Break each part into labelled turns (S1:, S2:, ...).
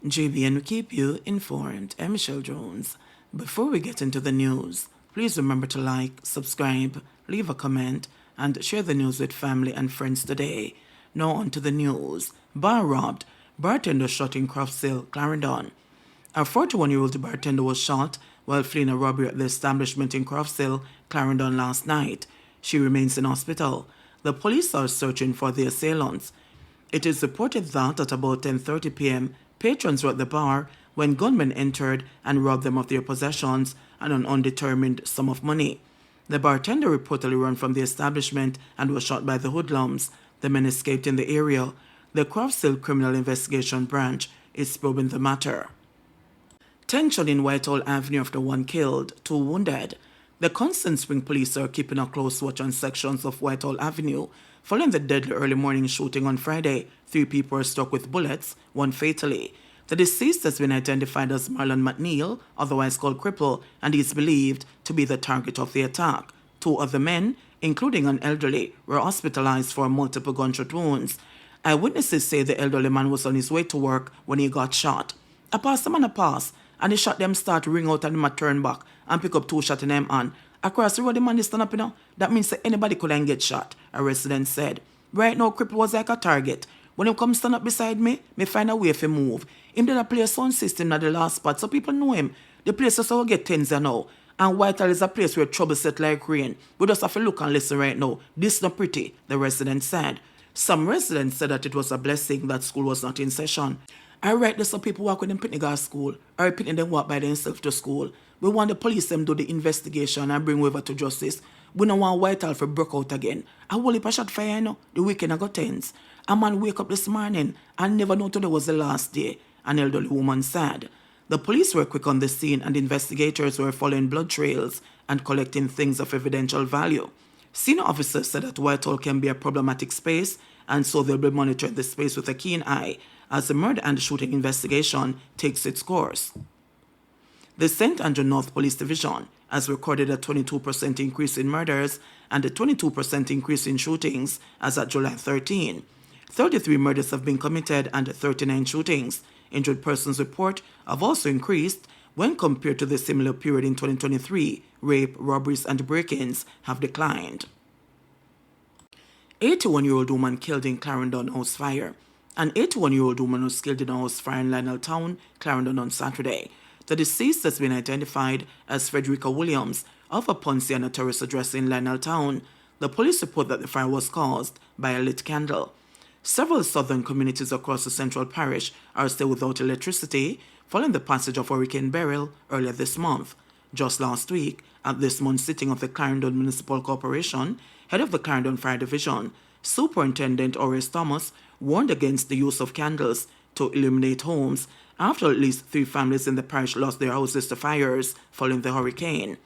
S1: JBNN will keep you informed. I'm Michelle Jones. Before we get into the news, please remember to like, subscribe, leave a comment, and share the news with family and friends today. Now on to the news. Bar robbed. Bartender shot in Croft Sale, Clarendon. A 41-year-old bartender was shot while fleeing a robbery at the establishment in Croft Sale, Clarendon last night. She remains in hospital. The police are searching for the assailants. It is reported that at about 10:30 p.m., patrons were at the bar when gunmen entered and robbed them of their possessions and an undetermined sum of money. The bartender reportedly ran from the establishment and was shot by the hoodlums. The men escaped in the area. The Croft Sale Criminal Investigation Branch is probing the matter. Tension in Whitehall Avenue after one killed, two wounded. The Constant Spring police are keeping a close watch on sections of Whitehall Avenue. Following the deadly early morning shooting on Friday, 3 people were struck with bullets, one fatally. The deceased has been identified as Marlon McNeil, otherwise called Cripple, and he is believed to be the target of the attack. 2 other men, including an elderly, were hospitalized for multiple gunshot wounds. Eyewitnesses say the elderly man was on his way to work when he got shot. I passed him on a pass, and the shot them start to ring out and him a turn back and pick up 2 shots in them hand. Across the road, the man is stand up, That means that anybody couldn't get shot, a resident said. Right now, Cripple was like a target. When he come stand up beside me find a way to move. Him did a play a sound system at the last spot, so people know him. The place is how get tense now. And Whitehall is a place where trouble set like rain. We just have to look and listen right now. This not pretty, the resident said. Some residents said that it was a blessing that school was not in session. I write that some people walk with them picnic to school, or picnic them walk by themselves to school. We want the police them do the investigation and bring over to justice. We don't want Whitehall for break out again. I will if I shot fire, the weekend I got tense. A man wake up this morning and never know today was the last day, an elderly woman said. The police were quick on the scene and investigators were following blood trails and collecting things of evidential value. Senior officers said that Whitehall can be a problematic space, and so they'll be monitoring the space with a keen eye as the murder and shooting investigation takes its course. The St. Andrew North Police Division has recorded a 22% increase in murders and a 22% increase in shootings as at July 13. 33 murders have been committed and 39 shootings. Injured persons report have also increased when compared to the similar period in 2023. Rape, robberies, and break-ins have declined. 81-year-old woman killed in Clarendon house fire. An 81-year-old woman was killed in a house fire in Lionel Town, Clarendon on Saturday. The deceased has been identified as Frederica Williams of a Ponciana terrace address in Lionel Town. The police report that the fire was caused by a lit candle. Several southern communities across the central parish are still without electricity following the passage of Hurricane Beryl earlier this month. Just last week, at this month's sitting of the Clarendon Municipal Corporation, head of the Clarendon Fire Division, Superintendent Horace Thomas, warned against the use of candles to illuminate homes after at least 3 families in the parish lost their houses to fires following the hurricane.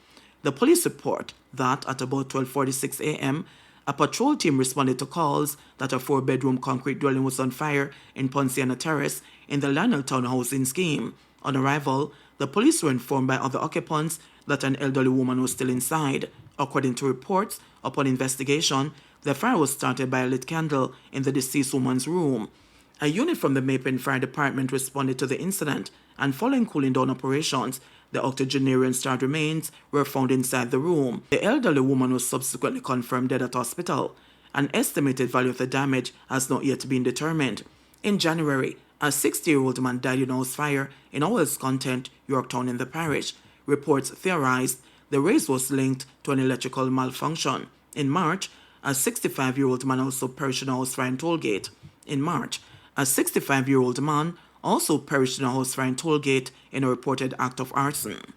S1: The police report that at about 12:46 a.m., a patrol team responded to calls that a 4-bedroom concrete dwelling was on fire in Ponciana Terrace in the Lionel Town housing scheme. On arrival, the police were informed by other occupants that an elderly woman was still inside. According to reports, upon investigation, the fire was started by a lit candle in the deceased woman's room. A unit from the Maypen Fire Department responded to the incident, and following cooling down operations, the octogenarian starred remains were found inside the room. The elderly woman was subsequently confirmed dead at hospital. An estimated value of the damage has not yet been determined. In January, a 60-year-old man died in a house fire in Owell's Content, Yorktown in the parish. Reports theorized the raise was linked to an electrical malfunction. In March, a 65-year-old man also perished in a house fire in Tollgate. In March, a 65-year-old man also perished in a house fire in Tollgate in a reported act of arson.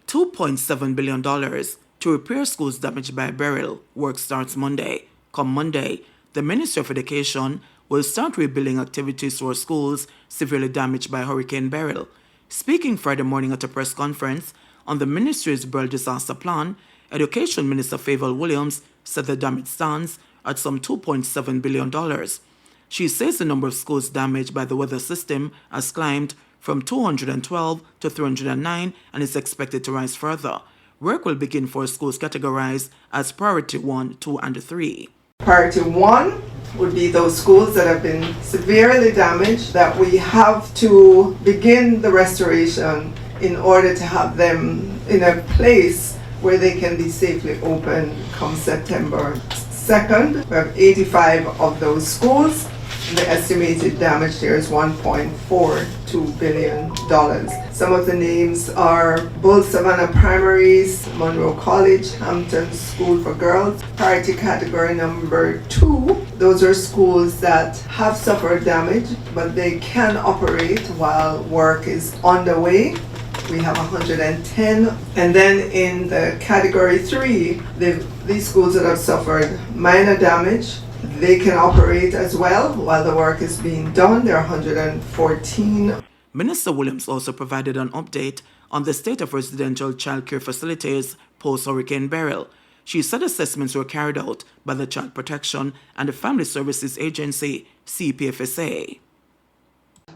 S1: $2.7 billion to repair schools damaged by Beryl. Work starts Monday. Come Monday, the Ministry of Education will start rebuilding activities for schools severely damaged by Hurricane Beryl. Speaking Friday morning at a press conference on the ministry's Beryl disaster plan, Education Minister Favour Williams said the damage stands at some $2.7 billion. She says the number of schools damaged by the weather system has climbed from 212 to 309 and is expected to rise further. Work will begin for schools categorized as Priority 1, 2, and 3.
S2: Priority 1 would be those schools that have been severely damaged, that we have to begin the restoration in order to have them in a place where they can be safely open come September 2nd. We have 85 of those schools. The estimated damage there is $1.42 billion. Some of the names are Bull Savannah Primaries, Monroe College, Hampton School for Girls. Priority category number 2, those are schools that have suffered damage, but they can operate while work is underway. We have 110. And then in the category 3, these schools that have suffered minor damage, they can operate as well while the work is being done. There are 114.
S1: Minister Williams also provided an update on the state of residential childcare facilities post-Hurricane Beryl. She said assessments were carried out by the Child Protection and the Family Services Agency, CPFSA.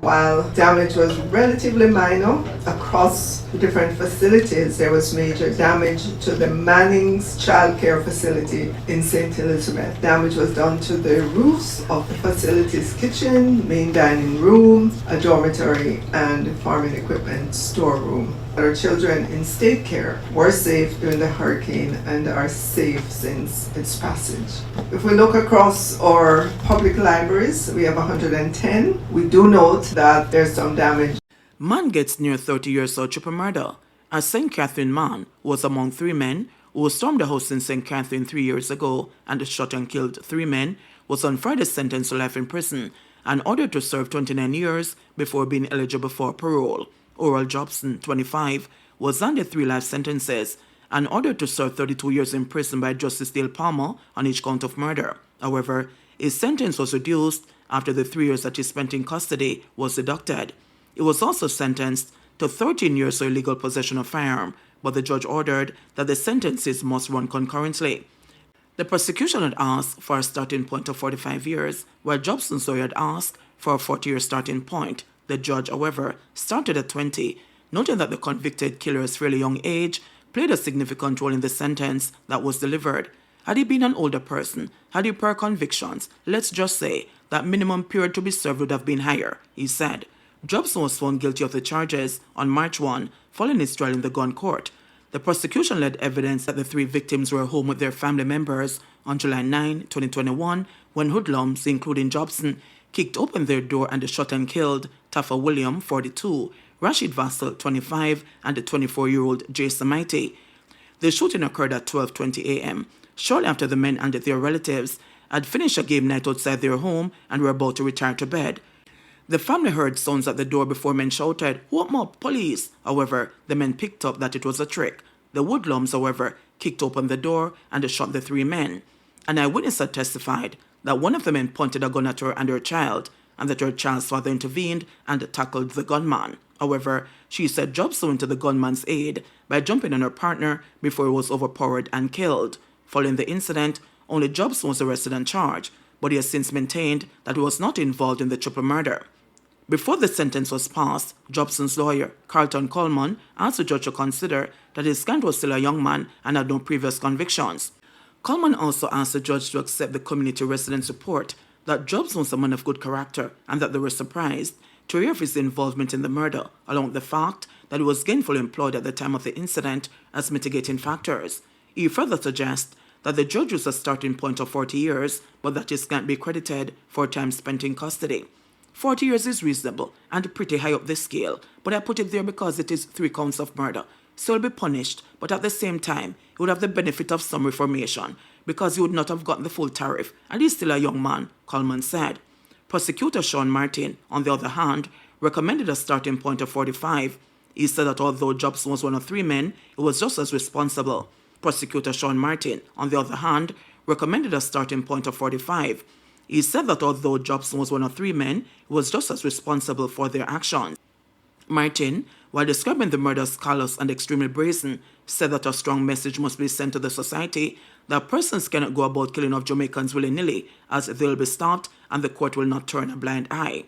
S2: While damage was relatively minor across different facilities, there was major damage to the Manning's child care facility in St. Elizabeth. Damage was done to the roofs of the facility's kitchen, main dining room, a dormitory, and farming equipment storeroom. Our children in state care were safe during the hurricane and are safe since its passage. If we look across our public libraries, we have 110. We do note that there's some damage.
S1: Man gets near 30 years for triple murder. A St. Catherine man was among 3 men who stormed a house in St. Catherine 3 years ago and shot and killed 3 men, was on Friday sentenced to life in prison and ordered to serve 29 years before being eligible for parole. Oral Jobson, 25, was handed 3 life sentences and ordered to serve 32 years in prison by Justice Dale Palmer on each count of murder. However, his sentence was reduced after the 3 years that he spent in custody was deducted. He was also sentenced to 13 years for illegal possession of firearm, but the judge ordered that the sentences must run concurrently. The prosecution had asked for a starting point of 45 years, while Jobson's lawyer had asked for a 40-year starting point. The judge, however, started at 20, noting that the convicted killer's fairly young age played a significant role in the sentence that was delivered. Had he been an older person, had he prior convictions, let's just say that minimum period to be served would have been higher, he said. Jobson was found guilty of the charges on March 1, following his trial in the gun court. The prosecution led evidence that the 3 victims were home with their family members on July 9, 2021, when hoodlums, including Jobson, kicked open their door and shot and killed Taffa William, 42, Rashid Vassell, 25, and the 24-year-old Jason Mighty. The shooting occurred at 12:20 a.m. Shortly after the men and their relatives had finished a game night outside their home and were about to retire to bed. The family heard sounds at the door before men shouted, "Open up, police!" However, the men picked up that it was a trick. The Woodlums, however, kicked open the door and shot the 3 men. An eyewitness had testified that one of the men pointed a gun at her and her child, and that her child's father intervened and tackled the gunman. However, she said Jobson went to the gunman's aid by jumping on her partner before he was overpowered and killed. Following the incident, only Jobson was arrested and charged, but he has since maintained that he was not involved in the triple murder. Before the sentence was passed, Jobson's lawyer, Carlton Coleman, asked the judge to consider that his client was still a young man and had no previous convictions. Coleman also asked the judge to accept the community residents' report that Jobson was a man of good character and that they were surprised to hear of his involvement in the murder, along with the fact that he was gainfully employed at the time of the incident as mitigating factors. He further suggests that the judge used a starting point of 40 years, but that his client be credited for time spent in custody. 40 years is reasonable and pretty high up the scale, but I put it there because it is 3 counts of murder. So he'll be punished, but at the same time, he would have the benefit of some reformation because he would not have gotten the full tariff, and he's still a young man, Coleman said. Prosecutor Sean Martin, on the other hand, recommended a starting point of 45. He said that although Jobson was one of 3 men, he was just as responsible. Prosecutor Sean Martin, on the other hand, recommended a starting point of 45. He said that although Jobson was one of 3 men, he was just as responsible for their actions. Martin, while describing the murder as callous and extremely brazen, said that a strong message must be sent to the society that persons cannot go about killing off Jamaicans willy-nilly, as they will be stopped and the court will not turn a blind eye.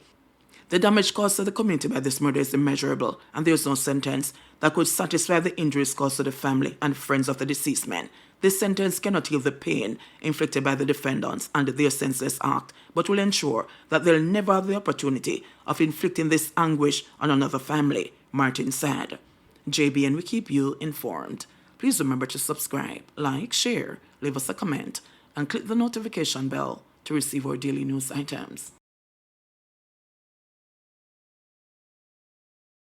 S1: The damage caused to the community by this murder is immeasurable, and there is no sentence that could satisfy the injuries caused to the family and friends of the deceased men. This sentence cannot heal the pain inflicted by the defendants under their senseless act, but will ensure that they'll never have the opportunity of inflicting this anguish on another family, Martin said. JBN will keep you informed. Please remember to subscribe, like, share, leave us a comment, and click the notification bell to receive our daily news items.